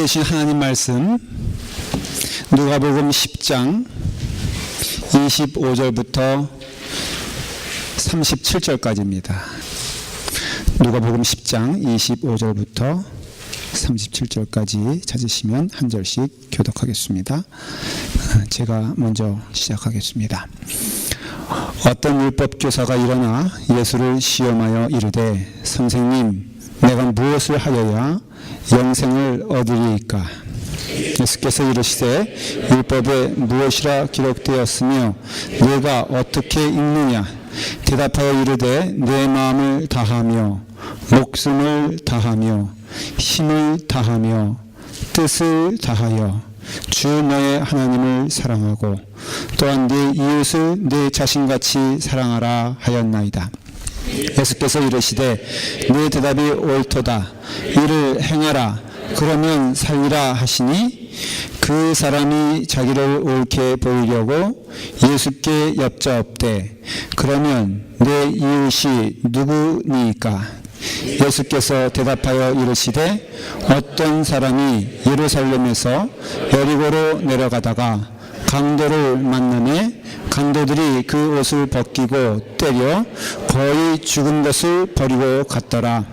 우리에게 주신 하나님 말씀 누가복음 10장 25절부터 37절까지입니다. 누가복음 10장 25절부터 37절까지 찾으시면 한 절씩 교독하겠습니다. 제가 먼저 시작하겠습니다. 어떤 율법교사가 일어나 예수를 시험하여 이르되 선생님, 내가 무엇을 하여야 영생을 얻으리이까? 예수께서 이르시되 율법에 무엇이라 기록되었으며 네가 어떻게 읽느냐? 대답하여 이르되 내 마음을 다하며 목숨을 다하며 힘을 다하며 뜻을 다하여 주 너의 하나님을 사랑하고 또한 네 이웃을 내 자신같이 사랑하라 하였나이다. 예수께서 이르시되 네 대답이 옳도다. 이를 행하라. 그러면 살리라 하시니 그 사람이 자기를 옳게 보이려고 예수께 여짜옵되 그러면 내 이웃이 누구니까? 예수께서 대답하여 이르시되 어떤 사람이 예루살렘에서 여리고로 내려가다가 강도를 만나매 강도들이 그 옷을 벗기고 때려 거의 죽은 것을 버리고 갔더라.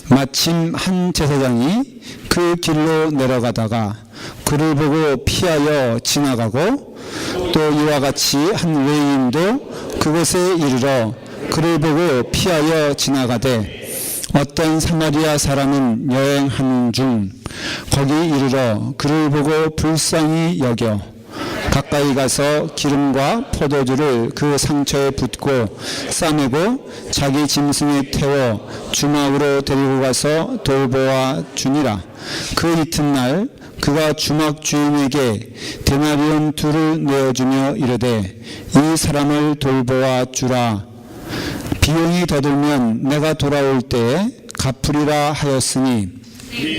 마침 한 제사장이 그 길로 내려가다가 그를 보고 피하여 지나가고 또 이와 같이 한 외인도 그곳에 이르러 그를 보고 피하여 지나가되 어떤 사마리아 사람은 여행하는 중 거기 이르러 그를 보고 불쌍히 여겨 가까이 가서 기름과 포도주를 그 상처에 붓고 싸매고 자기 짐승에 태워 주막으로 데리고 가서 돌보아 주니라. 그 이튿날 그가 주막 주인에게 데나리온 2를 내어주며 이르되 이 사람을 돌보아 주라. 비용이 더 들면 내가 돌아올 때에 갚으리라 하였으니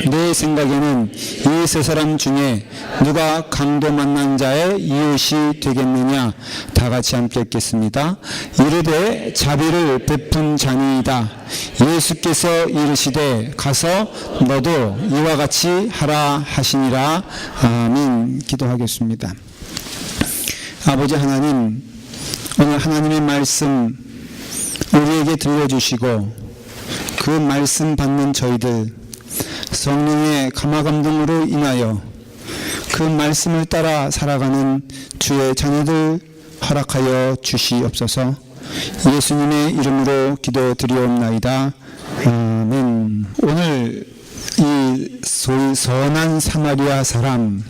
내 생각에는 이 세 사람 중에 누가 강도 만난 자의 이웃이 되겠느냐? 다 같이 함께 읽겠습니다. 이르되 자비를 베푼 자니이다. 예수께서 이르시되 가서 너도 이와 같이 하라 하시니라. 아멘. 기도하겠습니다. 아버지 하나님, 오늘 하나님의 말씀 우리에게 들려주시고 그 말씀 받는 저희들 성령의 감화감동으로 인하여 그 말씀을 따라 살아가는 주의 자녀들 허락하여 주시옵소서. 예수님의 이름으로 기도드리옵나이다. 아멘. 오늘 이 소위 선한 사마리아 사람,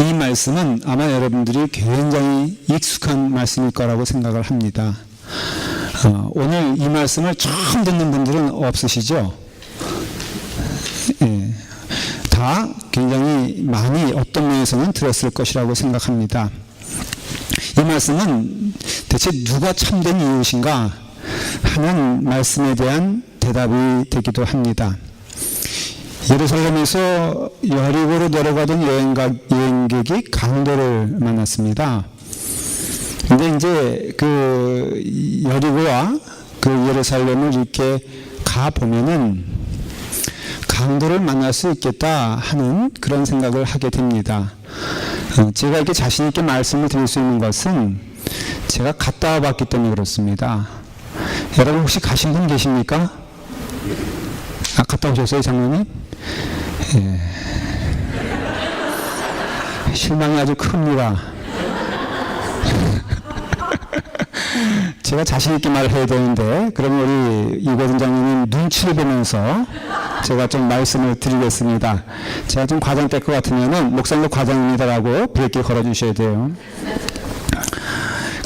이 말씀은 아마 여러분들이 굉장히 익숙한 말씀일 거라고 생각을 합니다. 오늘 이 말씀을 처음 듣는 분들은 없으시죠? 예, 다 굉장히 많이 어떤 면에서는 들었을 것이라고 생각합니다. 이 말씀은 대체 누가 참된 이웃인가 하는 말씀에 대한 대답이 되기도 합니다. 예루살렘에서 여리고로 내려가던 여행객이 강도를 만났습니다. 근데 이제 그 여리고와 그 예루살렘을 이렇게 가 보면은 강도를 만날 수 있겠다 하는 그런 생각을 하게 됩니다. 제가 이렇게 자신 있게 말씀을 드릴 수 있는 것은 제가 갔다 와봤기 때문에 그렇습니다. 여러분 혹시 가신 분 계십니까? 갔다 오셨어요, 장로님? 예. 실망이 아주 큽니다. 제가 자신 있게 말을 해야 되는데 그럼 우리 이고든 장로님 눈치를 보면서 제가 좀 말씀을 드리겠습니다. 제가 좀 과장될 것 같으면은 목사님 과장입니다라고 브레이크 걸어주셔야 돼요.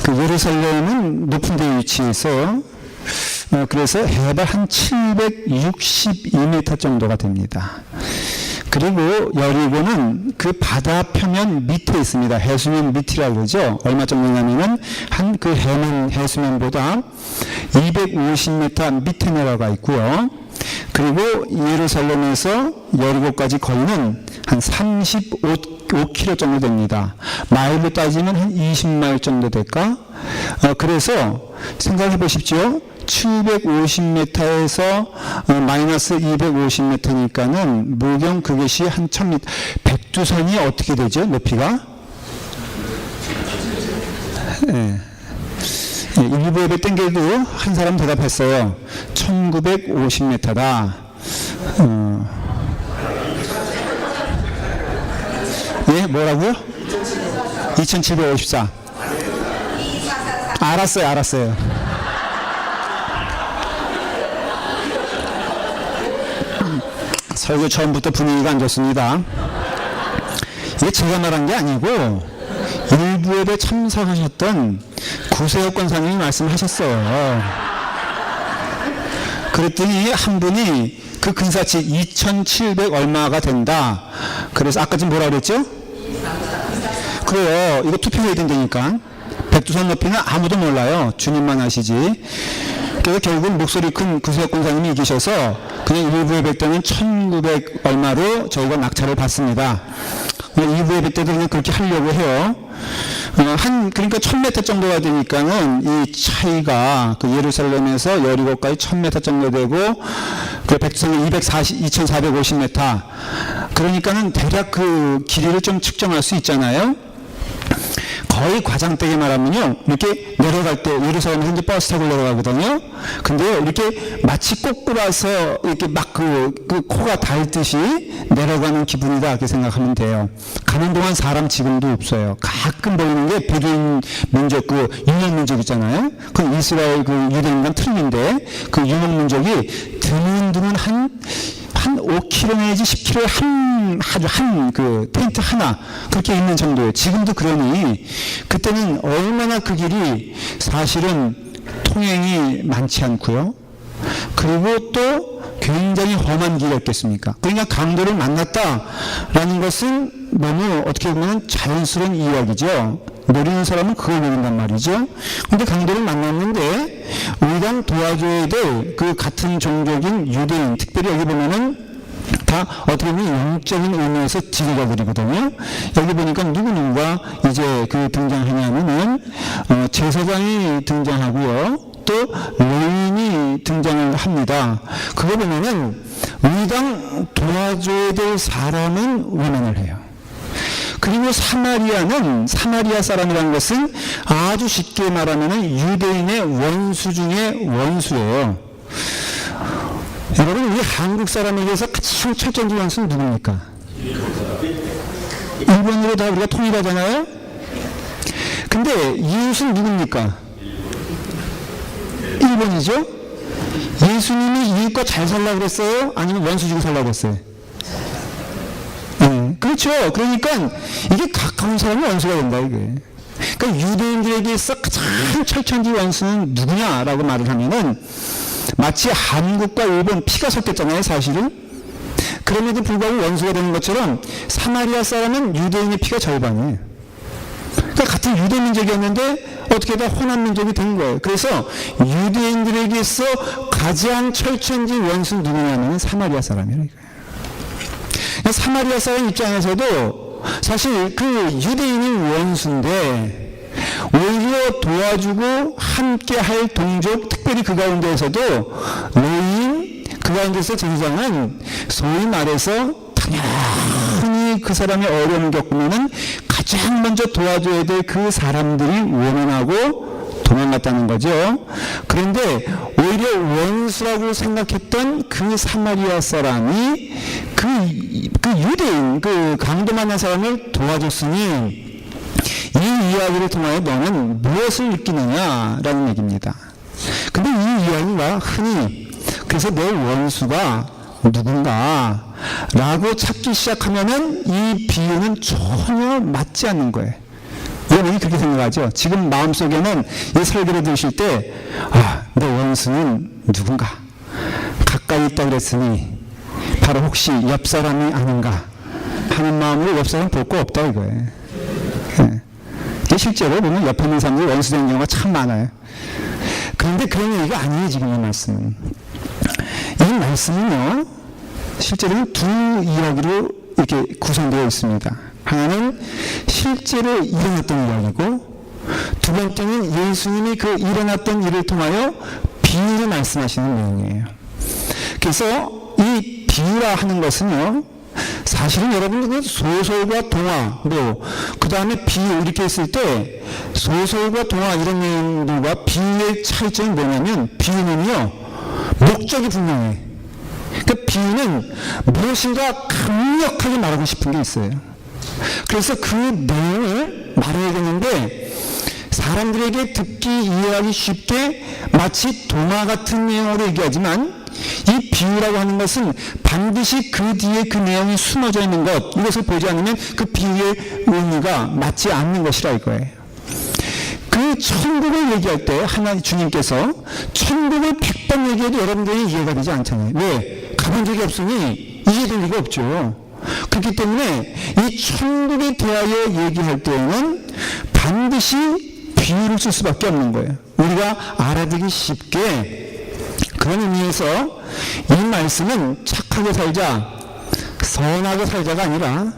그 예루살렘은 높은 데 위치해서 그래서 해발 한 762m 정도가 됩니다. 그리고 여리고는 그 바다 표면 밑에 있습니다. 해수면 밑이라고 그러죠. 얼마 정도냐면은 한 그 해수면보다 250m 밑에 내려가 있고요. 그리고 예루살렘에서 여리고까지 거리는 한 35km 정도 됩니다. 마일로 따지면 한 20마일 정도 될까? 그래서 생각해 보십시오. 750m에서 마이너스 250m니까는 모경 그것이 한 1000m. 백두산이 어떻게 되죠? 높이가? 네. 일부 예배 땡겨도 한 사람 대답했어요. 1950m다. 예, 뭐라고요? 2754. 알았어요. 설교 처음부터 분위기가 안 좋습니다. 이게 제가 말한 게 아니고 일부 예배 참석하셨던 구세혁 권사님이 말씀하셨어요. 그랬더니 한 분이 그 근사치 2700 얼마가 된다. 그래서 아까 지금 뭐라 그랬죠? 그래요. 이거 투표해야 된다니까. 백두산 높이는 아무도 몰라요. 주님만 아시지. 그래서 결국 목소리 큰 구세혁 권사님이 이기셔서 그냥 일부 예배 때는 1900 얼마로 저희가 낙찰을 받습니다. 일부 예배 때도 그냥 그렇게 하려고 해요. 그러니까 1000m 정도가 되니까는 이 차이가 그 예루살렘에서 여리고까지 1000m 정도 되고 그 백두산은 2450m. 그러니까는 대략 그 길이를 좀 측정할 수 있잖아요. 거의 과장되게 말하면요, 이렇게 내려갈 때 예루살렘에서 이제 버스 타고 내려가거든요. 근데 이렇게 마치 꼬꾸라서 이렇게 막 그 코가 닳듯이 내려가는 기분이다 이렇게 생각하면 돼요. 가는 동안 사람 지금도 없어요. 가끔 보이는 게 베두인 민족, 그 유목 민족 있잖아요. 그 이스라엘 그 유대인과는 틀린데 그 유목 민족이 드문드문 한 5km 내지 10km에 한 그 텐트 하나 그렇게 있는 정도예요. 지금도 그러니 그때는 얼마나 그 길이 사실은 통행이 많지 않고요. 그리고 또 굉장히 험한 길이었겠습니까? 그러니까 강도를 만났다라는 것은 너무 어떻게 보면 자연스러운 이야기죠. 노리는 사람은 그걸 노린단 말이죠. 근데 강도를 만났는데 우리가 도와줘야 될 그 같은 종족인 유대인, 특별히 여기 보면은 다 어떻게 보면 영적인 의미에서 지도자들이거든요. 여기 보니까 누구누가 이제 그 등장하냐면은 제사장이 등장하고요. 또 레인이 등장을 합니다. 그거 보면은 우리가 도와줘야 될 사람은 외면을 해요. 그리고 사마리아 사람이라는 것은 아주 쉽게 말하면 유대인의 원수 중에 원수예요. 여러분, 우리 한국 사람에게서 가장 철저한 원수는 누굽니까? 일본으로 다 우리가 통일하잖아요? 근데 이웃은 누굽니까? 일본이죠? 예수님이 이웃과 잘 살라고 그랬어요? 아니면 원수 주고 살라고 그랬어요? 그렇죠. 그러니까 이게 가까운 사람이 원수가 된다, 이게. 그러니까 유대인들에게서 가장 철천지 원수는 누구냐라고 말을 하면은 마치 한국과 일본 피가 섞였잖아요, 사실은. 그럼에도 불구하고 원수가 되는 것처럼 사마리아 사람은 유대인의 피가 절반이에요. 그러니까 같은 유대 민족이었는데 어떻게 다 호남 민족이 된 거예요. 그래서 유대인들에게서 가장 철천지 원수는 누구냐면 사마리아 사람이라는 거예요. 사마리아 사람 입장에서도 사실 그 유대인이 원수인데 오히려 도와주고 함께 할 동족, 특별히 그 가운데에서도 레인, 그 가운데서 제사장은 소위 말해서 당연히 그 사람의 어려움을 겪으면은 가장 먼저 도와줘야 될 그 사람들이 외면하고 도망갔다는 거죠. 그런데 오히려 원수라고 생각했던 그 사마리아 사람이 그 유대인, 그 강도 만난 사람을 도와줬으니 이 이야기를 통하여 너는 무엇을 느끼느냐라는 얘기입니다. 근데 이 이야기가 흔히 그래서 내 원수가 누군가 라고 찾기 시작하면은 이 비유는 전혀 맞지 않는 거예요. 여러분이 그렇게 생각하죠? 지금 마음속에는 이 설교를 들으실 때 내 원수는 누군가 가까이 있다 그랬으니 바로 혹시 옆 사람이 아닌가 하는 마음으로 옆 사람 볼 거 없다 이거예요. 실제로 보면 옆에 있는 사람들이 원수되는 경우가 참 많아요. 그런데 그런 얘기가 아니에요, 지금 이 말씀은. 이 말씀은요, 실제로는 두 이야기로 이렇게 구성되어 있습니다. 하나는 실제로 일어났던 이야기고, 두 번째는 예수님이 그 일어났던 일을 통하여 비유를 말씀하시는 내용이에요. 그래서 이 비유라 하는 것은요, 사실은 여러분들 소설과 동화, 그 다음에 비유 이렇게 했을 때 소설과 동화 이런 내용들과 비유의 차이점이 뭐냐면, 비유는요 목적이 분명해. 그러니까 비유는 무엇인가 강력하게 말하고 싶은 게 있어요. 그래서 그 내용을 말해야겠는데, 사람들에게 듣기 이해하기 쉽게 마치 동화 같은 내용으로 얘기하지만, 이 비유라고 하는 것은 반드시 그 뒤에 그 내용이 숨어져 있는 것, 이것을 보지 않으면 그 비유의 의미가 맞지 않는 것이라 이거예요. 그 천국을 얘기할 때 하나님 주님께서 천국을 100번 얘기해도 여러분들이 이해가 되지 않잖아요. 왜? 가본 적이 없으니 이해될 리가 없죠. 그렇기 때문에 이 천국에 대하여 얘기할 때에는 반드시 비유를 쓸 수밖에 없는 거예요. 우리가 알아듣기 쉽게. 그런 의미에서 이 말씀은 착하게 살자, 선하게 살자가 아니라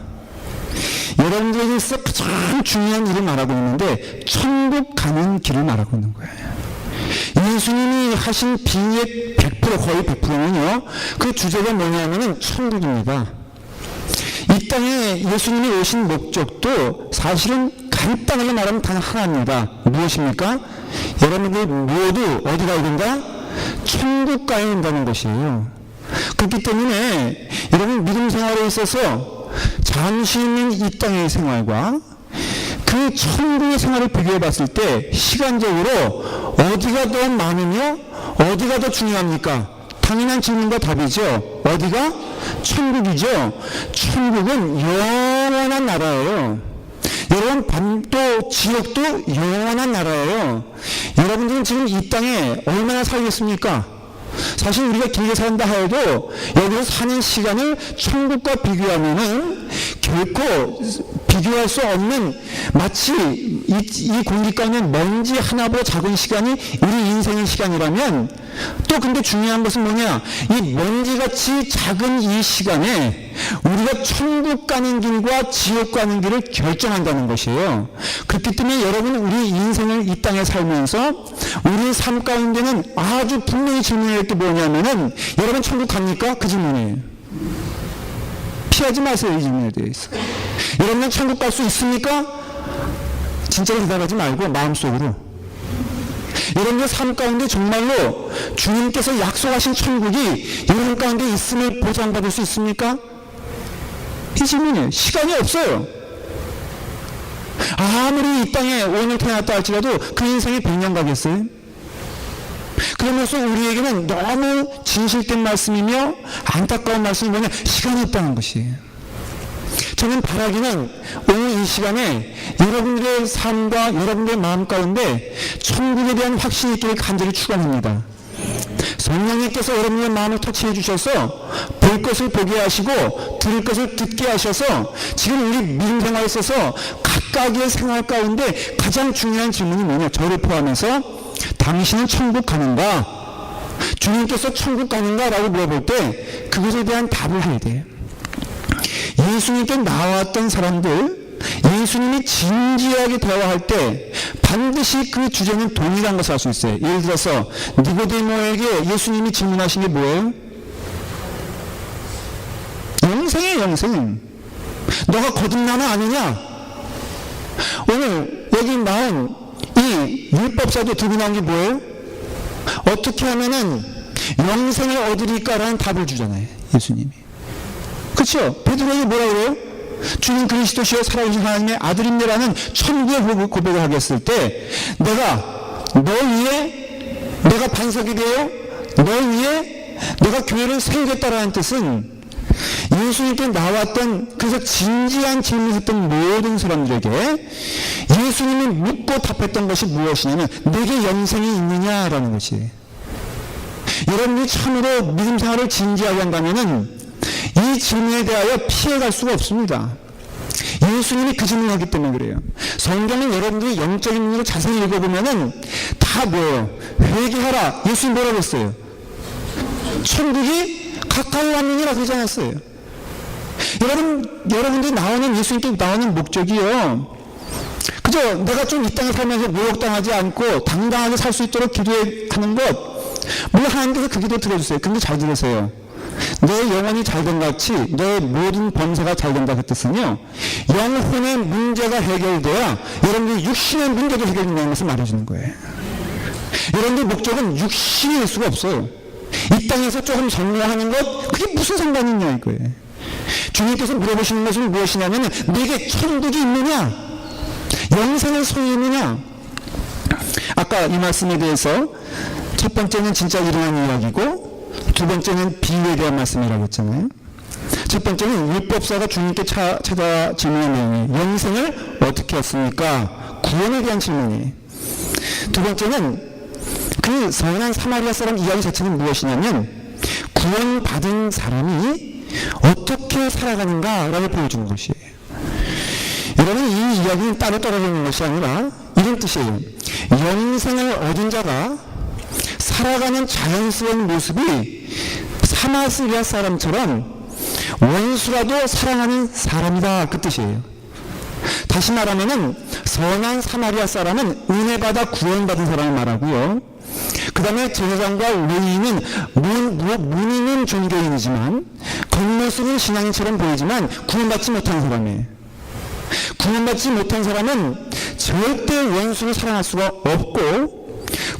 여러분들에게 있어 가장 중요한 일을 말하고 있는데, 천국 가는 길을 말하고 있는 거예요. 예수님이 하신 비유의 100%, 거의 100%는요, 그 주제가 뭐냐면은 천국입니다. 이 땅에 예수님이 오신 목적도 사실은 간단하게 말하면 단 하나입니다. 무엇입니까? 여러분들 모두 어디 가야 된다? 천국 가야 된다는 것이에요. 그렇기 때문에 여러분 믿음 생활에 있어서 잠시 있는 이 땅의 생활과 그 천국의 생활을 비교해 봤을 때 시간적으로 어디가 더 많으며 어디가 더 중요합니까? 당연한 질문과 답이죠. 어디가? 천국이죠. 천국은 영원한 나라예요. 여러분, 밤도 지옥도 영원한 나라예요. 여러분들은 지금 이 땅에 얼마나 살겠습니까? 사실 우리가 길게 산다 해도 여기서 사는 시간을 천국과 비교하면은 결코 비교할 수 없는, 마치 이 공기 가운데 먼지 하나보다 작은 시간이 우리 인생의 시간이라면, 또 근데 중요한 것은 뭐냐, 이 먼지같이 작은 이 시간에 우리가 천국 가는 길과 지옥 가는 길을 결정한다는 것이에요. 그렇기 때문에 여러분, 우리 인생을 이 땅에 살면서 우리의 삶 가운데는 아주 분명히 질문할 게 뭐냐면은, 여러분 천국 갑니까? 그 질문이에요. 피하지 마세요. 이 질문에 대해서. 여러분은 천국 갈 수 있습니까? 진짜로 대답하지 말고 마음속으로. 여러분의 삶 가운데 정말로 주님께서 약속하신 천국이 여러분 가운데 있음을 보장받을 수 있습니까? 이 질문이에요. 시간이 없어요. 아무리 이 땅에 오늘 태어났다 할지라도 그 인생이 100년 가겠어요? 그러면서 우리에게는 너무 진실된 말씀이며 안타까운 말씀이 뭐냐? 시간이 없다는 것이에요. 저는 바라기는 오늘 이 시간에 여러분들의 삶과 여러분들의 마음 가운데 천국에 대한 확신이 있기를 간절히 축원합니다. 성령님께서 여러분의 마음을 터치해 주셔서 볼 것을 보게 하시고 들을 것을 듣게 하셔서 지금 우리 믿음 생활에 있어서 각각의 생활 가운데 가장 중요한 질문이 뭐냐? 저를 포함해서 당신은 천국 가는가? 주님께서 천국 가는가? 라고 물어볼 때 그것에 대한 답을 해야 돼요. 예수님께 나왔던 사람들, 예수님이 진지하게 대화할 때 반드시 그 주제는 동일한 것을 알 수 있어요. 예를 들어서 니고데모에게 예수님이 질문하신 게 뭐예요? 영생이에요. 영생. 너가 거듭나나 아니냐? 오늘 여기 나온 이 율법사도 들고 나온 게 뭐예요? 어떻게 하면은 영생을 얻으리까라는 답을 주잖아요. 예수님이. 그렇죠? 베드로에게 뭐라 그래요? 주님 그리스도시여 살아계신 하나님의 아들입니다라는 천국의 고백을 하겠을 때, 내가 너 위에 내가 반석이 되어 너 위에 내가 교회를 세우겠다라는 뜻은, 예수님께 나왔던, 그래서 진지한 질문을 했던 모든 사람들에게 예수님이 묻고 답했던 것이 무엇이냐면 내게 영생이 있느냐라는 것이에요. 여러분이 참으로 믿음 생활을 진지하게 한다면은 이 질문에 대하여 피해갈 수가 없습니다. 예수님이 그 질문을 하기 때문에 그래요. 성경은 여러분들이 영적인 눈으로 자세히 읽어보면은 다 뭐예요? 회개하라. 예수님 뭐라고 했어요? 천국이 가까이 왔느니라 그러지 않았어요? 여러분들이 나오는, 예수님께 나오는 목적이요, 그저 내가 좀 이 땅에 살면서 모욕당하지 않고 당당하게 살 수 있도록 기도하는 것, 물론 하나님께서 그 기도 들어주세요. 근데 잘 들으세요. 내 영혼이 잘된 같이 너의 모든 범사가 잘된다 그 뜻은요, 영혼의 문제가 해결돼야 여러분들 육신의 문제도 해결된다는 것을 말해주는 거예요. 여러분들 목적은 육신일 수가 없어요. 이 땅에서 조금 전무하는 것, 그게 무슨 상관이 있냐 이거예요. 주님께서 물어보시는 것은 무엇이냐면, 내게 천국이 있느냐, 영생을 소유했느냐. 아까 이 말씀에 대해서 첫 번째는 진짜 일어난 이야기고, 두 번째는 비유에 대한 말씀이라고 했잖아요. 첫 번째는 율법사가 주님께 찾아 질문한 내용이 영생을 어떻게 했습니까? 구원에 대한 질문이에요. 두 번째는 그 선한 사마리아 사람 이야기 자체는 무엇이냐면, 구원받은 사람이 어떻게 살아가는가라고 보여주는 것이에요. 여러분, 이 이야기는 따로 떨어지는 것이 아니라 이런 뜻이에요. 영생을 얻은 자가 살아가는 자연스러운 모습이 사마리아 사람처럼 원수라도 사랑하는 사람이다 그 뜻이에요. 다시 말하면은 선한 사마리아 사람은 은혜받아 구원받은 사람을 말하고요, 그 다음에 제사장과 레위인은 문의는 종교인이지만 겉모습은 신앙인처럼 보이지만 구원받지 못한 사람이에요. 구원받지 못한 사람은 절대 원수를 사랑할 수가 없고,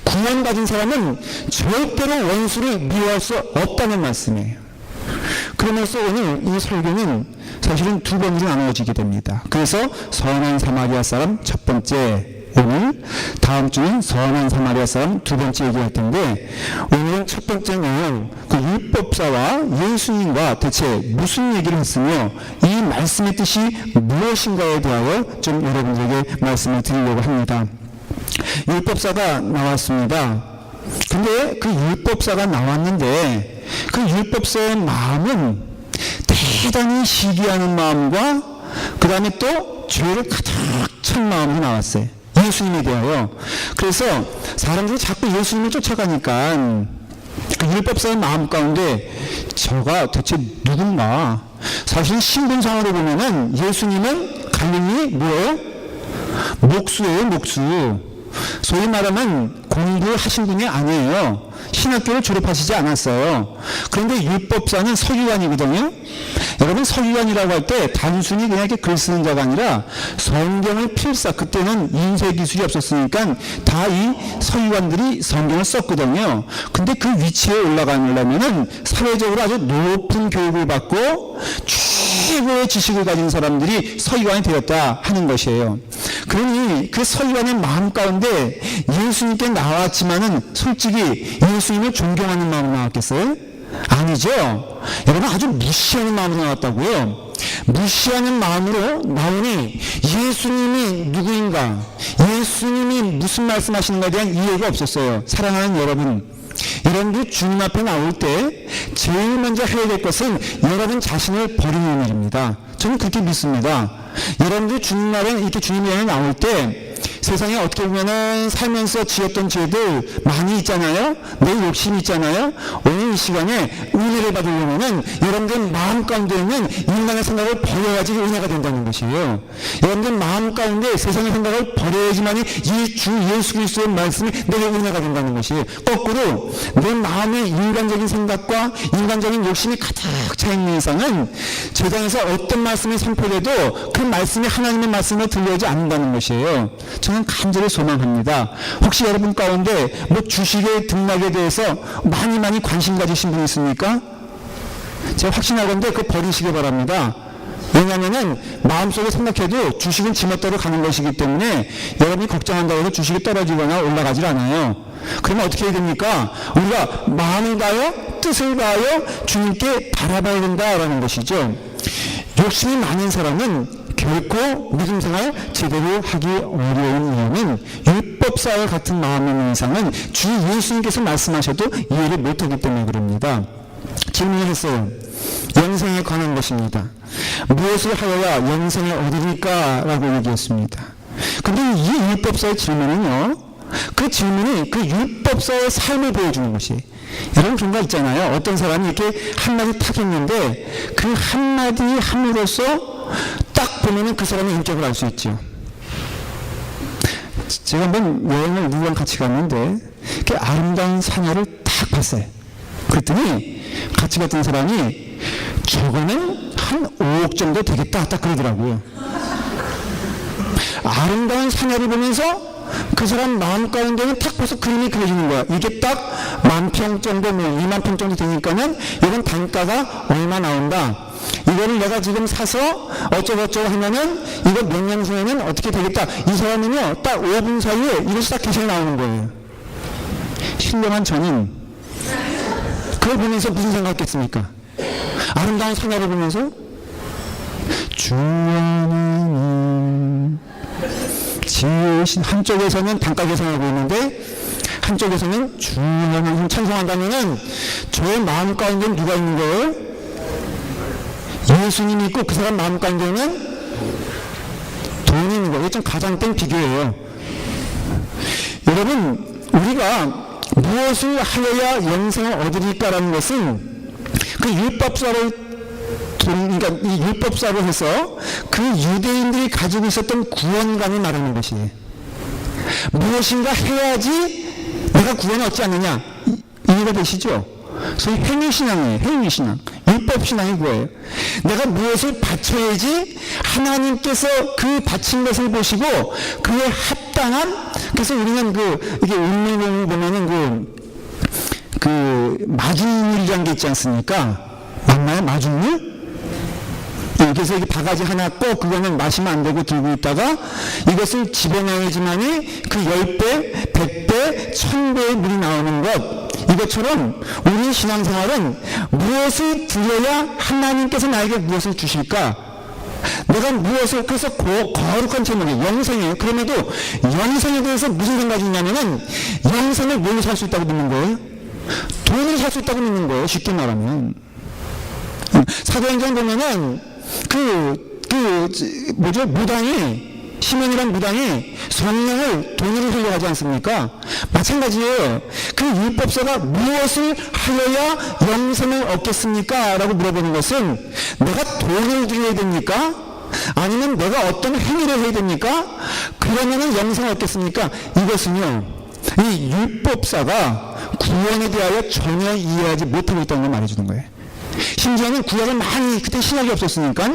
구원받은 사람은 절대로 원수를 미워할 수 없다는 말씀이에요. 그러면서 오늘 이 설교는 사실은 두 번으로 나누어지게 됩니다. 그래서 선한 사마리아 사람 첫 번째, 오늘 다음 주는 선한 사마리아 사람 두 번째 얘기할 텐데, 오늘은 첫 번째 내용, 그 율법사와 예수님과 대체 무슨 얘기를 했으며 이 말씀의 뜻이 무엇인가에 대하여 좀 여러분들에게 말씀을 드리려고 합니다. 율법사가 나왔습니다. 근데 그 율법사가 나왔는데 그 율법사의 마음은 대단히 시기하는 마음과 그 다음에 또 죄를 가득 찬 마음으로 나왔어요. 예수님에 대하여. 그래서 사람들이 자꾸 예수님을 쫓아가니까 그 율법사의 마음 가운데 저가 대체 누군가. 사실 신분상으로 보면은 예수님은 갈릴리 뭐예요? 목수예요, 목수. 소위 말하면 공부하신 분이 아니에요. 신학교를 졸업하시지 않았어요. 그런데 율법사는 서기관이거든요. 여러분, 서기관이라고 할 때 단순히 그냥 이렇게 글 쓰는 자가 아니라 성경을 필사, 그때는 인쇄 기술이 없었으니까 다 이 서기관들이 성경을 썼거든요. 근데 그 위치에 올라가려면은 사회적으로 아주 높은 교육을 받고 최고의 지식을 가진 사람들이 서기관이 되었다 하는 것이에요. 그러니 그 서기관의 마음 가운데 예수님께 나왔지만은 솔직히 예수님을 존경하는 마음으로 나왔겠어요? 아니죠. 여러분, 아주 무시하는 마음으로 나왔다고요. 무시하는 마음으로 나오니 예수님이 누구인가, 예수님이 무슨 말씀하시는가에 대한 이해가 없었어요. 사랑하는 여러분들 주님 앞에 나올 때 제일 먼저 해야 될 것은 여러분 자신을 버리는 일입니다. 저는 그렇게 믿습니다. 여러분들 주님 앞에 이렇게 주님 앞에 나올 때 세상에 어떻게 보면은 살면서 지었던 죄들 많이 있잖아요. 내 욕심 있잖아요. 오늘 이 시간에 은혜를 받으려면은 여러분들 마음 가운데 있는 인간의 생각을 버려야지 은혜가 된다는 것이에요. 여러분들 마음 가운데 세상의 생각을 버려야지만이 이 주 예수 그리스도의 말씀이 내게 은혜가 된다는 것이에요. 거꾸로 내 마음에 인간적인 생각과 인간적인 욕심이 가득 차 있는 이상은 세상에서 어떤 말씀이 선포돼도 그 말씀이 하나님의 말씀으로 들려오지 않는다는 것이에요. 저는 간절히 소망합니다. 혹시 여러분 가운데 뭐 주식의 등락에 대해서 많이 관심 가지신 분 있습니까? 제가 확신하건대 그거 버리시기 바랍니다. 왜냐하면은 마음속에 생각해도 주식은 지멋대로 가는 것이기 때문에 여러분이 걱정한다고 해서 주식이 떨어지거나 올라가질 않아요. 그러면 어떻게 해야 됩니까? 우리가 마음을 다하여 뜻을 다하여 주님께 바라봐야 된다라는 것이죠. 욕심이 많은 사람은 결코 믿음 생활 제대로 하기 어려운 이유는 율법사와 같은 마음의 있는 이상은 주 예수님께서 말씀하셔도 이해를 못하기 때문에 그럽니다. 질문을 했어요. 영생에 관한 것입니다. 무엇을 하여야 영생을 얻으니까? 라고 얘기했습니다. 근데 이 율법사의 질문은요, 그 질문이 그 율법사의 삶을 보여주는 것이, 여러분 종가 있잖아요. 어떤 사람이 이렇게 한마디 탁 했는데 그 한마디 함으로써 딱 보면은 그 사람의 인격을 알 수 있죠. 제가 한번 여행을 누구랑 같이 갔는데 그 아름다운 산야를 탁 딱 봤어요. 그랬더니 같이 갔던 사람이 저거는 한 5억 정도 되겠다 딱 그러더라고요. 아름다운 산야를 보면서 그 사람 마음 가운데는 딱 벌써 그림이 그려지는 거야. 이게 딱 10,000평 정도, 20,000평 정도 되니까는 이건 단가가 얼마 나온다. 이거를 내가 지금 사서 어쩌고저쩌고 하면은 이거 몇 년 후에는 어떻게 되겠다. 이 사람은요, 딱 5분 사이에 이것이 딱 계산이 나오는 거예요. 신령한 저는 그걸 보면서 무슨 생각했겠습니까? 아름다운 산야를 보면서 주님 지으신, 한쪽에서는 단가 계산하고 있는데 한쪽에서는 주님을 찬송한다면은 저의 마음 가운데는 누가 있는 거예요? 예수님이 있고 그 사람 마음 가운데는 돈이 있는 거예요. 이게 좀 가장된 비교예요. 여러분, 우리가 무엇을 하여야 영생을 얻으릴까라는 것은 그 율법사를, 그러니까 이 율법사로 해서 그 유대인들이 가지고 있었던 구원관을 말하는 것이에요. 무엇인가 해야지 내가 구원을 얻지 않느냐. 이해가 되시죠? 소위 행위신앙이에요. 행위신앙. 율법신앙이 그거예요. 내가 무엇을 바쳐야지 하나님께서 그 바친 것을 보시고 그에 합당한, 그래서 우리는 이게 운명을 보면은 그 마중물이라는 게 있지 않습니까? 맞나요? 마중물? 그래서 이게 바가지 하나 꼭 그거는 마시면 안 되고 들고 있다가 이것을 집어넣어야지만이 그 10배, 100배, 1000배의 물이 나오는 것. 이것처럼 우리 신앙생활은 무엇을 드려야 하나님께서 나에게 무엇을 주실까? 내가 무엇을, 그래서 거룩한 제목이 영생이에요. 그럼에도 영생에 대해서 무슨 생각이 있냐면은 영생을 뭘로 살 수 있다고 믿는 거예요? 돈을 살 수 있다고 믿는 거예요. 쉽게 말하면. 사도행전 보면은 무당이, 시몬이란 무당이 성령을 돈으로 흘려가지 않습니까? 마찬가지예요. 그 율법사가 무엇을 하여야 영생을 얻겠습니까? 라고 물어보는 것은 내가 돈을 드려야 됩니까? 아니면 내가 어떤 행위를 해야 됩니까? 그러면은 영생을 얻겠습니까? 이것은요, 이 율법사가 구원에 대하여 전혀 이해하지 못하고 있다는 걸 말해주는 거예요. 심지어는 구약을 많이, 그때 신약이 없었으니까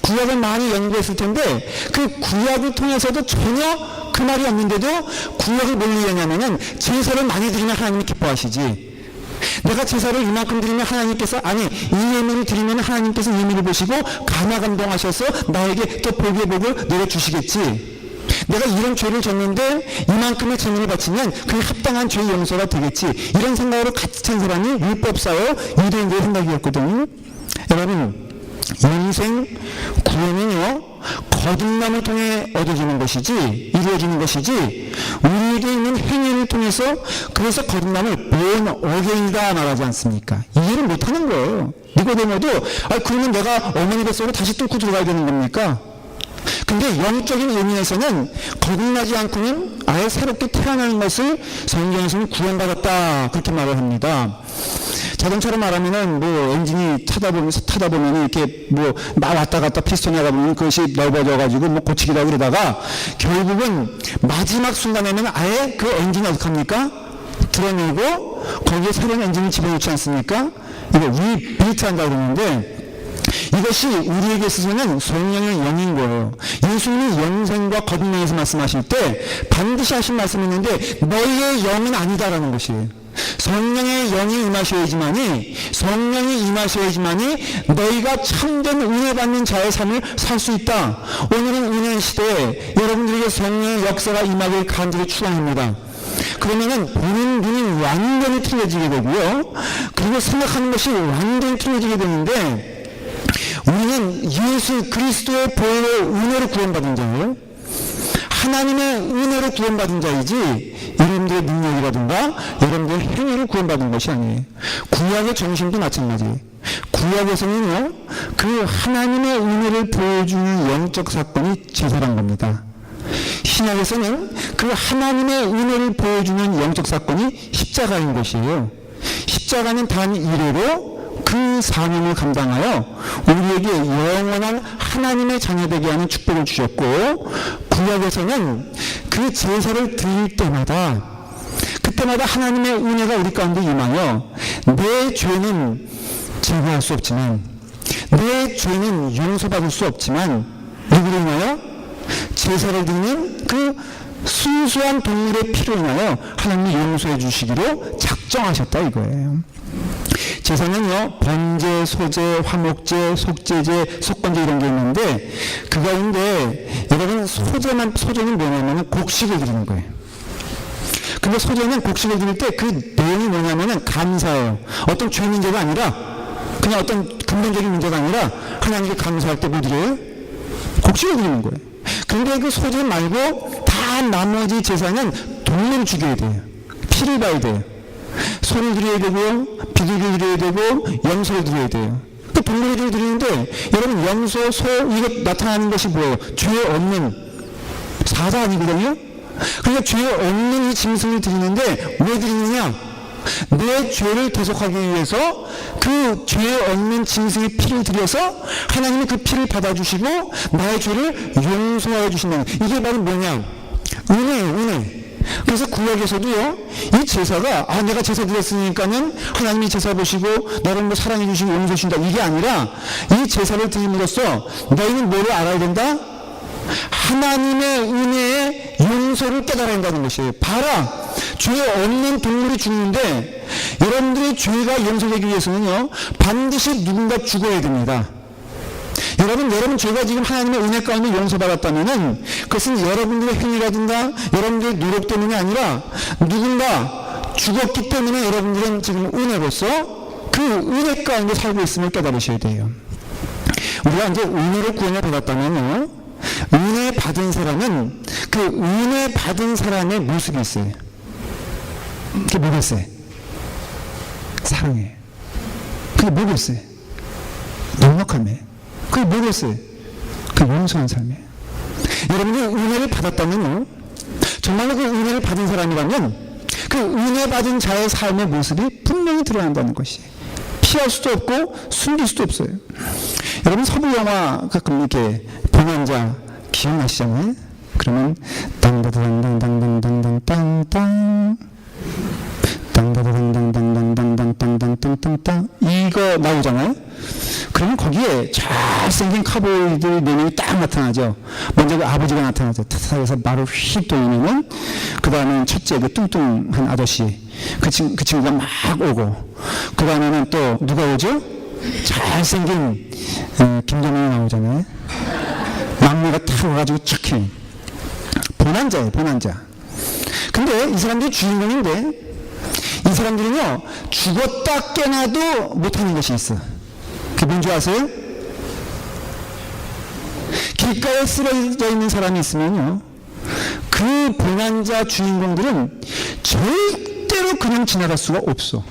구약을 많이 연구했을 텐데 그 구약을 통해서도 전혀 그 말이 없는데도 구약을 뭘로 이해하냐면은 제사를 많이 드리면 하나님이 기뻐하시지, 내가 제사를 이만큼 드리면 하나님께서, 아니 이 예물을 드리면 하나님께서 예물을 보시고 감화감동하셔서 나에게 또 복의 복을 내려주시겠지, 내가 이런 죄를 졌는데 이만큼의 제물을 바치면 그에 합당한 죄 용서가 되겠지, 이런 생각으로 같이 찬 사람이 율법사요 유대인들의 생각이었거든요. 여러분, 영생 구원은요 거듭남을 통해 얻어지는 것이지, 이루어지는 것이지 우리에게 있는 행위를 통해서, 그래서 거듭남을 born again이다 말하지 않습니까? 이해를 못하는 거예요. 니고데모도 그러면 내가 어머니 뱃속으로 다시 뚫고 들어가야 되는 겁니까? 근데 영적인 의미에서는 거듭나지 않고는 아예 새롭게 태어나는 것을 성경에서는 구원받았다, 그렇게 말을 합니다. 자동차로 말하면은 엔진이 타다 보면은 이렇게 막 왔다 갔다 피스톤이 하다 보면 그것이 넓어져가지고 고치기도 하고 그러다가 결국은 마지막 순간에는 아예 그 엔진이 어떻게 합니까? 드러내고 거기에 새로운 엔진을 집어넣지 않습니까? 이거 리빌트 한다고 그러는데, 이것이 우리에게 있어서는 성령의 영인 거예요. 예수님이 영생과 거듭남에서 말씀하실 때 반드시 하신 말씀이 있는데 너희의 영은 아니다라는 것이에요. 성령의 영이 임하셔야지만이, 성령이 임하셔야지만이 너희가 참된 은혜 받는 자의 삶을 살 수 있다. 오늘은 은혜 시대에 여러분들에게 성령의 역사가 임하길 간절히 축원합니다. 그러면은 보는 눈이 완전히 틀려지게 되고요, 그리고 생각하는 것이 완전히 틀려지게 되는데, 우리는 예수 그리스도의 보혈로 은혜로 구원받은 자예요. 하나님의 은혜로 구원받은 자이지 여러분들의 능력이라든가 여러분들의 행위로 구원받은 것이 아니에요. 구약의 정신도 마찬가지예요. 구약에서는요, 그 하나님의 은혜를 보여주는 영적 사건이 제사란 겁니다. 신약에서는 그 하나님의 은혜를 보여주는 영적 사건이 십자가인 것이에요. 십자가는 단 이래로 그 사명을 감당하여 우리에게 영원한 하나님의 자녀되게 하는 축복을 주셨고, 구약에서는 그 제사를 드릴 때마다 그때 그때마다 하나님의 은혜가 우리 가운데 임하여 내 죄는 제거할 수 없지만, 내 죄는 용서받을 수 없지만, 누구로 인하여? 제사를 드리는 그 순수한 동물의 피로 인하여 하나님이 용서해 주시기로 작정하셨다 이거예요. 제사는요, 번제, 소제, 화목제, 속제제, 속건제 이런 게 있는데, 그 가운데 여러분 소제는 뭐냐면 곡식을 드리는 거예요. 근데 소제는 곡식을 드릴 때 그 내용이 뭐냐면은 감사예요. 어떤 죄 문제가 아니라, 그냥 어떤 근본적인 문제가 아니라 하나님께 감사할 때 뭐 드려요? 곡식을 드리는 거예요. 근데 그 소제 말고 다 나머지 제사는 동물을 죽여야 돼요. 피를 봐야 돼요. 소를 드려야 되고요, 비둘기를 드려야 되고, 염소를 드려야 돼요. 그 동물을 드리는데, 여러분, 염소, 소, 이거 나타나는 것이 뭐예요? 죄 없는 사자 아니거든요? 그러니까 죄 없는 이 짐승을 드리는데, 왜 드리느냐? 내 죄를 대속하기 위해서 그 죄 없는 짐승의 피를 드려서 하나님이 그 피를 받아주시고, 나의 죄를 용서해 주신다는, 이게 바로 뭐냐? 은혜예요, 은혜. 그래서 구약에서도요, 이 제사가, 내가 제사 드렸으니까는 하나님이 제사 보시고, 나를 뭐 사랑해 주시고 용서해 주신다. 이게 아니라, 이 제사를 드림으로써 너희는 뭐를 알아야 된다? 하나님의 은혜의 용서를 깨달아야 한다는 것이에요. 봐라! 죄 없는 동물이 죽는데, 여러분들의 죄가 용서되기 위해서는요, 반드시 누군가 죽어야 됩니다. 여러분 죄가 지금 하나님의 은혜 가운데 용서받았다면은 그것은 여러분들의 행위라든가 여러분들의 노력 때문이 아니라 누군가 죽었기 때문에 여러분들은 지금 은혜로서 그 은혜 가운데 살고 있음을 깨달으셔야 돼요. 우리가 이제 은혜를 구원을 받았다면요, 은혜 받은 사람은 그 은혜 받은 사람의 모습이 있어요. 그게 뭐겠어요? 사랑해. 그게 뭐겠어요? 넉넉함에. 그게 뭐겠어요? 그 용서한 삶이에요. 여러분이 은혜를 받았다면요, 정말로 그 은혜를 받은 사람이라면 그 은혜 받은 자의 삶의 모습이 분명히 드러난다는 것이 피할 수도 없고 숨길 수도 없어요. 여러분 서부 영화 가끔 이렇게 봉연자 기억나시잖아요? 그러면 땅다당당당당당당땅땅 땅땅땅땅땅땅땅땅땅땅 이거 나오잖아요. 그러면 거기에 잘생긴 카보이들 네 명이 딱 나타나죠. 먼저 그 아버지가 나타나죠. 타타에서 말을 휙 돌리면은 그 다음에 첫째 그 뚱뚱한 아저씨 그 친구가 막 오고, 그 다음에는 또 누가 오죠? 잘생긴 김정은이 나오잖아요. 막내가 탁 와가지고 착해. bonan자예요, bonan자. 근데 이 사람들이 주인공인데, 이 사람들은요, 죽었다 깨나도 못하는 것이 있어. 그게 뭔지 아세요? 길가에 쓰러져 있는 사람이 있으면요, 그 bonan자 주인공들은 절대로 그냥 지나갈 수가 없어.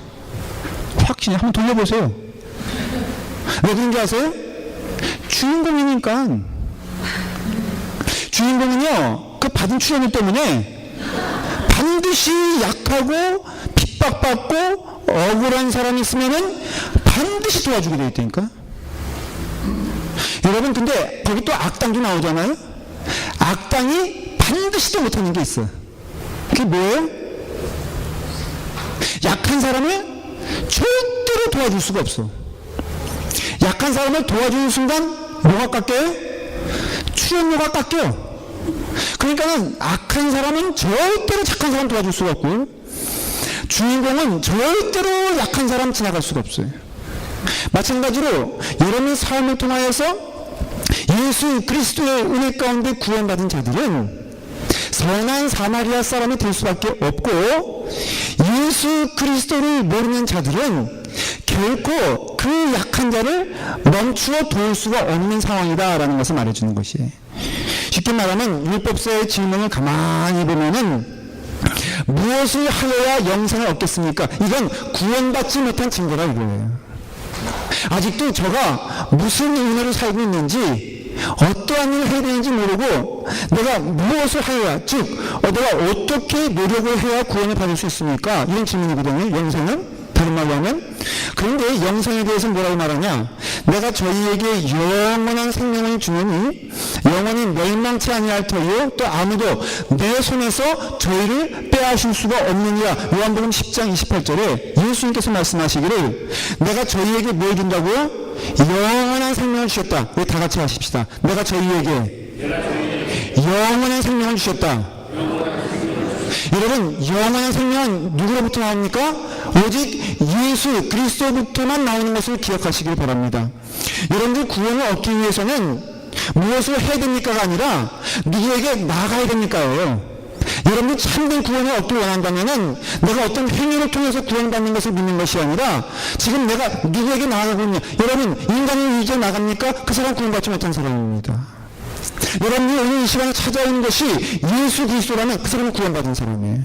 확신이. 한번 돌려보세요. 왜 그런지 아세요? 주인공이니까. 주인공은요, 그 받은 출연료 때문에 반드시 약하고 핍박받고 억울한 사람이 있으면은 반드시 도와주게 되어 있다니까. 여러분, 근데 거기 또 악당도 나오잖아요. 악당이 반드시 또 못하는 게 있어. 그게 뭐예요? 약한 사람을 절대로 도와줄 수가 없어. 약한 사람을 도와주는 순간 뭐가 깎여요? 출연료가 깎여. 그러니까는 악한 사람은 절대로 착한 사람 도와줄 수가 없고, 주인공은 절대로 약한 사람 지나갈 수가 없어요. 마찬가지로 여러분의 삶을 통하여서 예수 그리스도의 은혜 가운데 구원받은 자들은 선한 사마리아 사람이 될 수밖에 없고, 예수 그리스도를 모르는 자들은 결코 그 약한 자를 멈추어 도울 수가 없는 상황이다라는 것을 말해주는 것이에요. 쉽게 말하면 율법서의 질문을 가만히 보면은 무엇을 하여야 영생을 얻겠습니까? 이건 구원받지 못한 증거라 이거예요. 아직도 저가 무슨 은혜로 살고 있는지, 어떠한 일을 해야 되는지 모르고 내가 무엇을 하여야, 즉 내가 어떻게 노력을 해야 구원을 받을 수 있습니까? 이런 질문이거든요. 영생은 다른 말로 하면. 그런데 영생에 대해서 뭐라고 말하냐? 내가 저희에게 영원한 생명을 주느니 영원히 멸망치 아니할 터이요 또 아무도 내 손에서 저희를 빼앗을 수가 없느니라. 요한복음 10장 28절에 예수님께서 말씀하시기를 내가 저희에게 뭘 준다고요? 영원한 생명을 주셨다. 우리 다 같이 하십시다. 내가 저희에게 영원한 생명을 주셨다. 여러분, 영원한 생명은 누구로부터 나옵니까? 오직 예수 그리스도부터만 나오는 것을 기억하시길 바랍니다. 여러분들 구원을 얻기 위해서는 무엇을 해야 됩니까가 아니라 누구에게 나가야 됩니까요? 여러분들 참된 구원을 얻기 원한다면은 내가 어떤 행위를 통해서 구원받는 것을 믿는 것이 아니라 지금 내가 누구에게 나아가고 있냐. 여러분, 인간의 의지에 나갑니까? 그 사람 구원받지 못한 사람입니다. 여러분이 오늘 이 시간에 찾아온 것이 예수 그리스도라면 그 사람은 구원받은 사람이에요.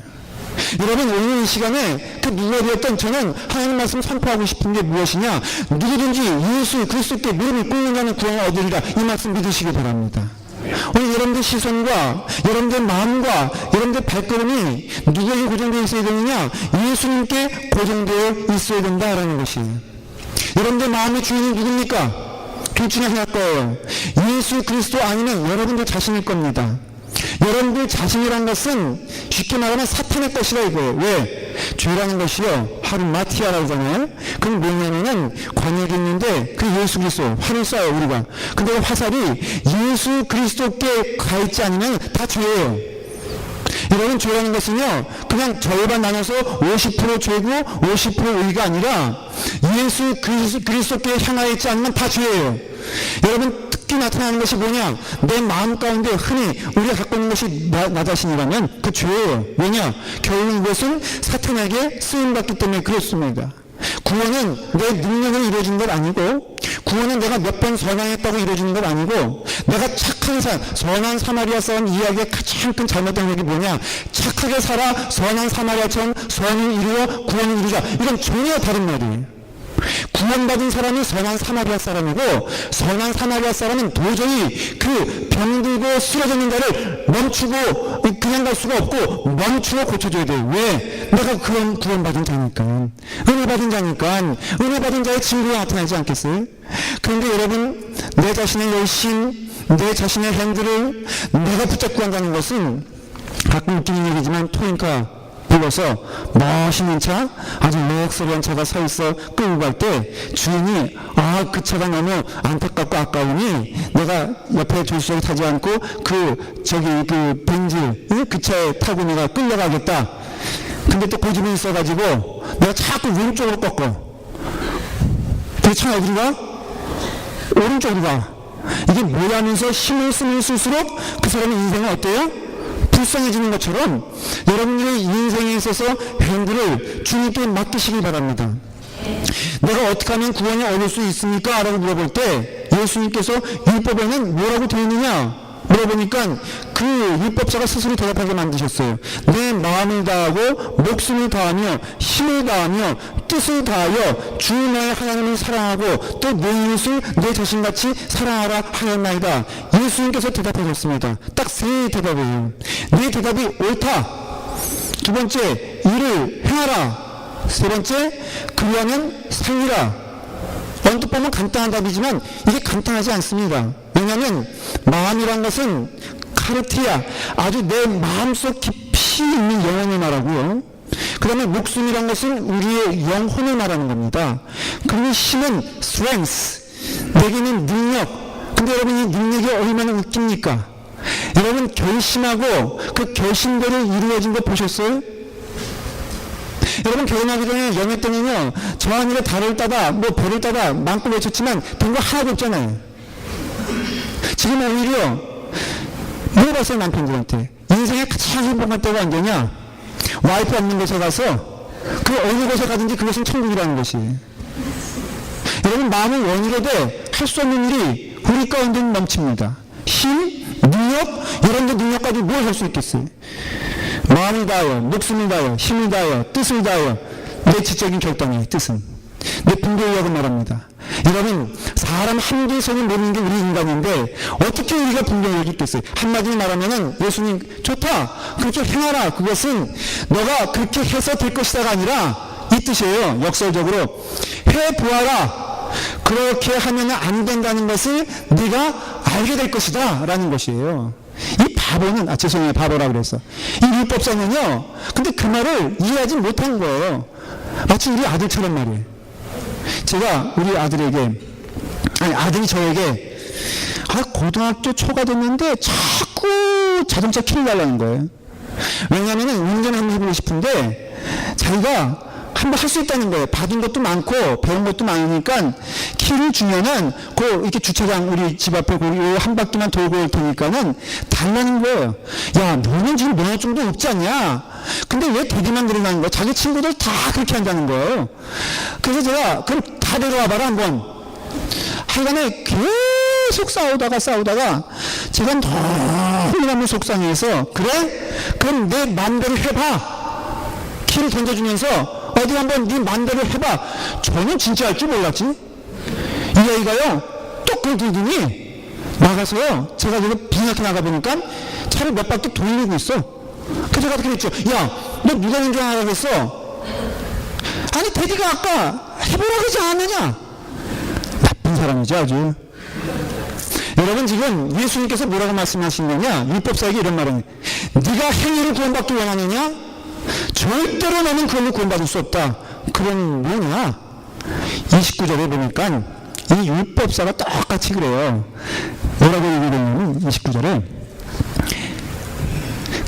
여러분, 오늘 이 시간에 그 누구에게든 저는 하나님 말씀을 선포하고 싶은 게 무엇이냐? 누구든지 예수 그리스도께 무릎을 꿇는 자는 구원을 얻으리라. 이 말씀 믿으시기 바랍니다. 오늘 여러분들 시선과 여러분들 마음과 여러분들 발걸음이 누구에게 고정되어 있어야 되느냐? 예수님께 고정되어 있어야 된다라는 것이에요. 여러분들 마음의 주인이 누굽니까? 둘 중에 하나일 거예요. 예수 그리스도 아니면 여러분들 자신일 겁니다. 여러분들 자신이란 것은 쉽게 말하면 사탄의 것이라 이거예요. 왜? 죄라는 것이요 하루마티아라고 하잖아요. 그건 뭐냐면은 관역이 있는데 그 예수 그리스도 활을 쏴요 우리가. 근데 그 화살이 예수 그리스도께 가 있지 않으면 다 죄예요. 여러분, 죄라는 것은요 그냥 절반 나눠서 50% 죄고 50% 의가 아니라 예수 그리스도께 향하여 있지 않으면 다 죄예요. 여러분, 특히 나타나는 것이 뭐냐? 내 마음 가운데 흔히 우리가 갖고 있는 것이 나 자신이라면 그 죄예요. 왜냐? 결국 이것은 사탄에게 쓰임받기 때문에 그렇습니다. 구원은 내 능력으로 이루어진 것 아니고, 구원은 내가 몇 번 선행했다고 이루어지는 것 아니고, 내가 착한 선한 사마리아 사람 이야기의 가장 큰 잘못된 것이 뭐냐? 착하게 살아 선한 사마리아처럼 선을 이루어 구원을 이루자. 이건 전혀 다른 말이에요. 구원받은 사람이 선한 사마리아 사람이고, 선한 사마리아 사람은 도저히 그 병들고 쓰러지는 자를 멈추고 그냥 갈 수가 없고 멈추고 고쳐줘야 돼요. 왜? 내가 그런 구원받은 자니까, 은혜 받은 자니까. 은혜 받은 자의 증거가 나타나지 않겠어요? 그런데 여러분, 내 자신의 열심, 내 자신의 행들을 내가 붙잡고 한다는 것은 가끔 웃기는 얘기지만 토인카 불러서 멋있는 차, 아주 럭셔리한 차가 서 있어 끌고 갈 때 주인이 그 차가 너무 안타깝고 아까우니 내가 옆에 조수석에 타지 않고 그 벤츠 그 차에 타고 내가 끌려가겠다. 근데 또 고집이 있어가지고 내가 자꾸 왼쪽으로 꺾어. 그 차가 어디로 가? 오른쪽으로 가. 이게 뭐라면서 힘을 쓰면 쓸수록 그 사람의 인생은 어때요? 불쌍해지는 것처럼 여러분들의 인생에 있어서 행들을 주님께 맡기시기 바랍니다. 내가 어떻게 하면 구원을 얻을 수 있습니까? 라고 물어볼 때 예수님께서 율법에는 뭐라고 되어 있느냐? 물어보니까 그 율법자가 스스로 대답하게 만드셨어요. 내 마음을 다하고 목숨을 다하며 힘을 다하며 뜻을 다하여 주 너의 하나님을 사랑하고 또 내 이웃을 내 자신같이 사랑하라 하였나이다. 예수님께서 대답하셨습니다. 딱 세 대답이에요. 네 대답이 옳다. 두 번째, 이를 행하라. 세 번째, 그리하면 살리라. 언뜻 보면 간단한 답이지만 이게 간단하지 않습니다. 왜냐하면 마음이란 것은 카르티아, 아주 내 마음속 깊이 있는 영혼을 말하고요. 그 다음에 목숨이란 것은 우리의 영혼을 말하는 겁니다. 그리고 힘은 strength, 내게는 능력. 근데 여러분, 이 능력이 얼마나 웃깁니까? 여러분, 결심하고 그 결심대로 이루어진 거 보셨어요? 여러분, 결혼하기 전에 연애 때는요 저 하늘에 달을 따다 별을 따다 마음껏 외쳤지만 된 거 하나도 없잖아요. 지금 오히려 물어봤어요, 남편들한테. 인생의 가장 행복한 때가 언제냐? 와이프 없는 곳에 가서 그 어느 곳에 가든지 그것은 천국이라는 것이에요. 여러분, 마음을 원이로 돼 할 수 없는 일이 우리 가운데 넘칩니다. 힘, 능력, 여러분들 능력 가지고 뭘 할 수 있겠어요? 마음을 다하여, 목숨을 다하여, 힘을 다하여, 뜻을 다하여. 내 지적인 결단의 뜻은 내 분별력을 말합니다. 여러분, 사람 한두 손을 모르는 게 우리 인간인데 어떻게 우리가 분별력이 있겠어요? 한마디로 말하면은 예수님 좋다, 그렇게 행하라. 그것은 너가 그렇게 해서 될 것이다가 아니라 이 뜻이에요. 역설적으로 해보아라. 그렇게 하면 안 된다는 것을 네가 알게 될 것이다 라는 것이에요. 이 바보는, 죄송해요, 바보라 그랬어. 이 율법사는요, 근데 그 말을 이해하지 못한 거예요. 마치 우리 아들처럼 말이에요. 제가 우리 아들이 저에게 고등학교 초가 됐는데 자꾸 자동차 키를 달라는 거예요. 왜냐하면 운전을 한번 해보고 싶은데 자기가 한번 할 수 있다는 거예요. 받은 것도 많고 배운 것도 많으니까 키를 주면은 이렇게 주차장 우리 집 앞에 한 바퀴만 돌고 올 테니까는 달라는 거예요. 야, 너는 지금 면허증도 없지 않냐? 근데 왜 대디만 들어가는 거야? 자기 친구들 다 그렇게 한다는 거예요. 그래서 제가 그럼 다 데려와봐라 한번. 하여간에 계속 싸우다가 제가 너무너무 속상해서 그래? 그럼 내 맘대로 해봐. 키를 던져주면서 어디 한번 네 맘대로 해봐. 저는 진짜 할 줄 몰랐지. 이 아이가요 또 그걸 들더니 나가서요, 제가 지금 빙하게 나가보니까 차를 몇 바퀴 돌리고 있어. 그래서 제가 그랬죠. 야, 너 누가 운전하라고 했어? 아니 대디가 아까 해보라고 하지 않았느냐? 나쁜 사람이죠 아주. 여러분, 지금 예수님께서 뭐라고 말씀하시느냐? 율법사에게 이런 말은, 네가 행위를 구원받기 원하느냐? 절대로 너는 그걸로 구원받을 수 없다. 그건 뭐냐? 29절에 보니까 이 율법사가 똑같이 그래요. 뭐라고 얘기되냐면 29절에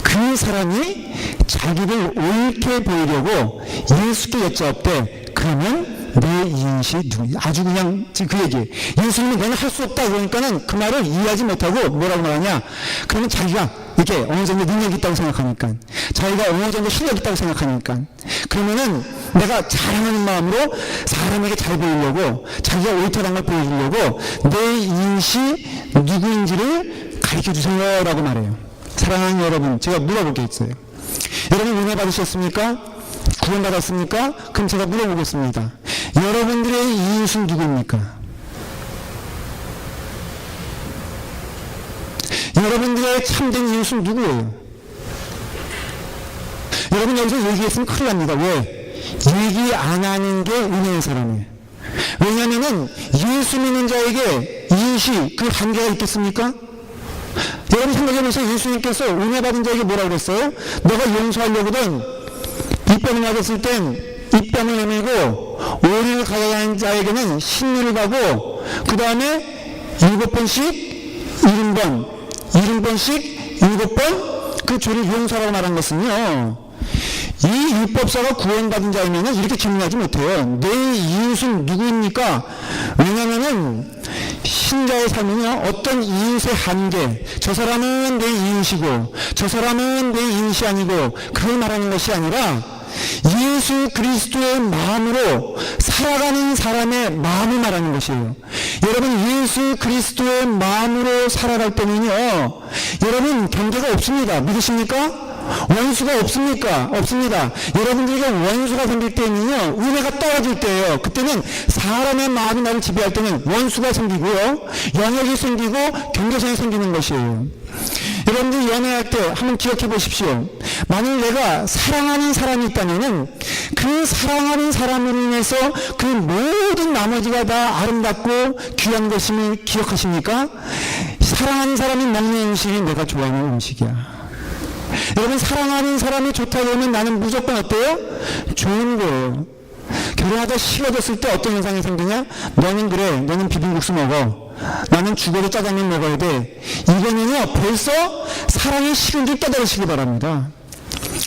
그 사람이 자기를 옳게 보이려고 예수께 여짜옵되 그러면 내 이웃이 누구냐? 아주 그냥 그 얘기. 예수님이 너는 할 수 없다 그러니까는 그 말을 이해하지 못하고 뭐라고 말하냐? 그러면 자기가 이게 어느 정도 능력이 있다고 생각하니까, 자기가 어느 정도 실력이 있다고 생각하니까, 그러면은 내가 자랑하는 마음으로 사람에게 잘 보이려고, 자기가 옳다는 걸 보여주려고 내 이웃이 누구인지를 가르쳐 주세요 라고 말해요. 사랑하는 여러분, 제가 물어볼 게 있어요. 여러분 은혜 받으셨습니까? 구원 받았습니까? 그럼 제가 물어보겠습니다. 여러분들의 이웃은 누구입니까? 여러분들의 참된 이웃은 누구예요? 여러분 여기서 얘기했으면 큰일 납니다. 왜? 얘기 안 하는 게 은혜의 사람이에요. 왜냐하면 예수 믿는 자에게 이웃이 그 관계가 있겠습니까? 여러분 생각해보세요. 예수님께서 은혜 받은 자에게 뭐라고 그랬어요? 너가 용서하려거든 입병을 맞았을 땐 입병을 내밀고 오리를 가져가는 자에게는 신유를 가고 그 다음에 7번씩 70번씩 7번 그 죄를 용서라고 말한 것은요, 이 율법사가 구원받은 자이면 이렇게 질문하지 못해요. 내 이웃은 누구입니까? 왜냐하면 신자의 삶은요, 어떤 이웃의 한계, 저 사람은 내 이웃이고 저 사람은 내 이웃이 아니고 그걸 말하는 것이 아니라 예수 그리스도의 마음으로 살아가는 사람의 마음을 말하는 것이에요. 여러분 예수 그리스도의 마음으로 살아갈 때는요, 여러분 경계가 없습니다. 믿으십니까? 원수가 없습니까? 없습니다. 여러분들에게 원수가 생길 때는요, 은혜가 떨어질 때예요. 그때는 사람의 마음이 나를 지배할 때는 원수가 생기고요, 영역이 생기고 경계선이 생기는 것이에요. 여러분들이 연애할 때 한번 기억해 보십시오. 만일 내가 사랑하는 사람이 있다면은 그 사랑하는 사람으로 인해서 그 모든 나머지가 다 아름답고 귀한 것임을 기억하십니까? 사랑하는 사람이 먹는 음식이 내가 좋아하는 음식이야. 여러분 사랑하는 사람이 좋다고 하면 나는 무조건 어때요? 좋은 거예요. 결혼하다 식어졌을 때 어떤 현상이 생기냐? 너는 그래, 너는 비빔국수 먹어, 나는 죽어도 짜장면 먹어야 돼. 이거는요 벌써 사랑이 식은 줄 깨달으시기 바랍니다.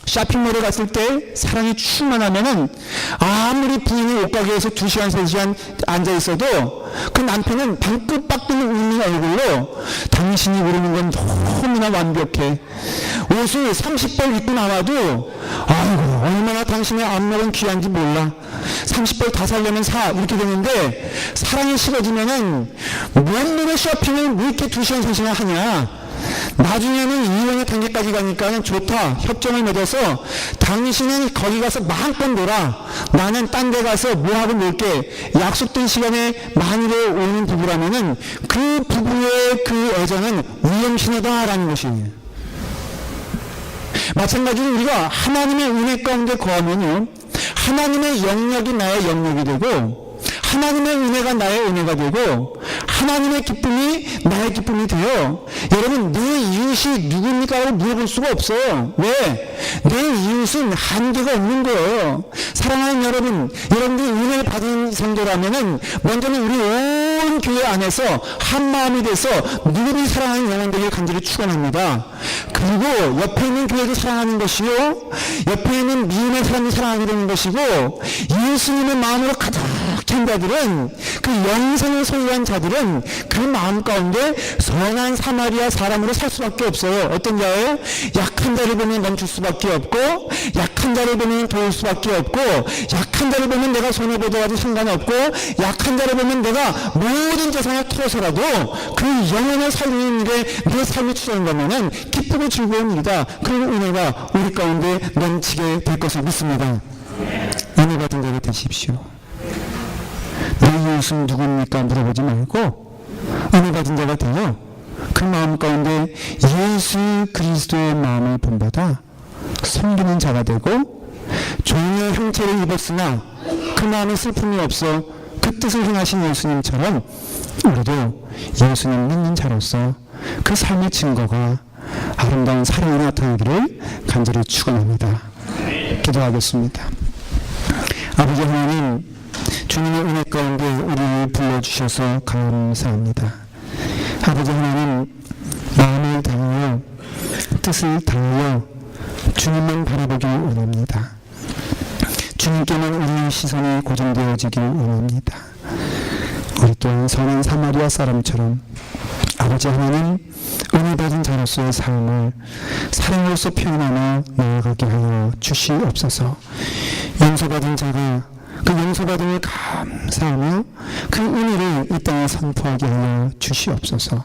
쇼핑몰에 갔을 때 사랑이 충만하면은 아무리 부인이 옷가게에서 2시간 3시간 앉아있어도 그 남편은 방긋 뜨는 웃는 얼굴로 당신이 고르는 건 너무나 완벽해, 옷을 30벌 입고 나와도 아이고 얼마나 당신의 안목은 귀한지 몰라, 30벌 다 살려면 사, 이렇게 되는데 사랑이 식어지면은 뭔 쇼핑을 왜 이렇게 2시간 3시간 하냐, 나중에는 이혼의 단계까지 가니까는 좋다, 협정을 맺어서 당신은 거기 가서 마음껏 놀아, 나는 딴 데 가서 뭐하고 놀게, 약속된 시간에 만일에 오는 부부라면은 그 부부의 그 애정은 위험신이다라는 것이에요. 마찬가지로 우리가 하나님의 은혜 가운데 거하면요, 하나님의 영역이 나의 영역이 되고 하나님의 은혜가 나의 은혜가 되고 하나님의 기쁨이 나의 기쁨이 돼요. 여러분, 내 이웃이 누굽니까? 라고 물어볼 수가 없어요. 왜? 내 이웃은 한계가 없는 거예요. 사랑하는 여러분, 여러분들이 은혜 받은 성도라면은 먼저는 우리 온 교회 안에서 한 마음이 돼서 누구를 사랑하는 영혼들을 간절히 축원합니다. 그리고 옆에 있는 교회도 사랑하는 것이요, 옆에 있는 미움의 사람을 사랑하게 되는 것이고, 예수님의 마음으로 가득 찬 자들은, 그 영생을 소유한 자들은 그 마음 가운데 선한 사마리아 사람으로 살 수밖에 없어요. 어떤 자예요? 약한 자를 보면 멈출 수밖에 없고, 약한 자를 보면 도울 수밖에 없고, 약한 자를 보면 내가 손해보더라도 상관없고, 약한 자를 보면 내가 모든 재산을 털어서라도 그 영혼을 살리는 게 내 삶의 추천이라면은 기쁘고 즐거운 일이다. 그리고 은혜가 우리 가운데 넘치게 될 것을 믿습니다. 은혜 받은 자가 되십시오. 내 이웃은 누굽니까? 물어보지 말고 은혜 받은 자가 되어 그 마음 가운데 예수 그리스도의 마음을 본받아 섬기는 자가 되고, 종의 형체를 입었으나 그 마음에 슬픔이 없어 그 뜻을 행하신 예수님처럼 우리도 예수님 믿는 자로서 그 삶의 증거가 아름다운 사랑이 나타나기를 간절히 축원합니다. 기도하겠습니다. 아버지 하나님, 주님의 은혜 가운데 우리를 불러주셔서 감사합니다. 아버지 하나님, 마음을 다하여 뜻을 다하여 주님만 바라보기를 원합니다. 주님께만 우리의 시선이 고정되어지기를 원합니다. 우리 또한 선한 사마리아 사람처럼 아버지 하나님, 은혜 받은 자로서의 삶을 사랑으로서 표현하며 나아가게 하여 주시옵소서. 용서받은 자가 그 용서받음을 감사하며 그 은혜를 이 땅에 선포하게 하여 주시옵소서.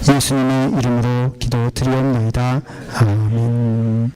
예수님의 이름으로 기도드리옵나이다. 아멘.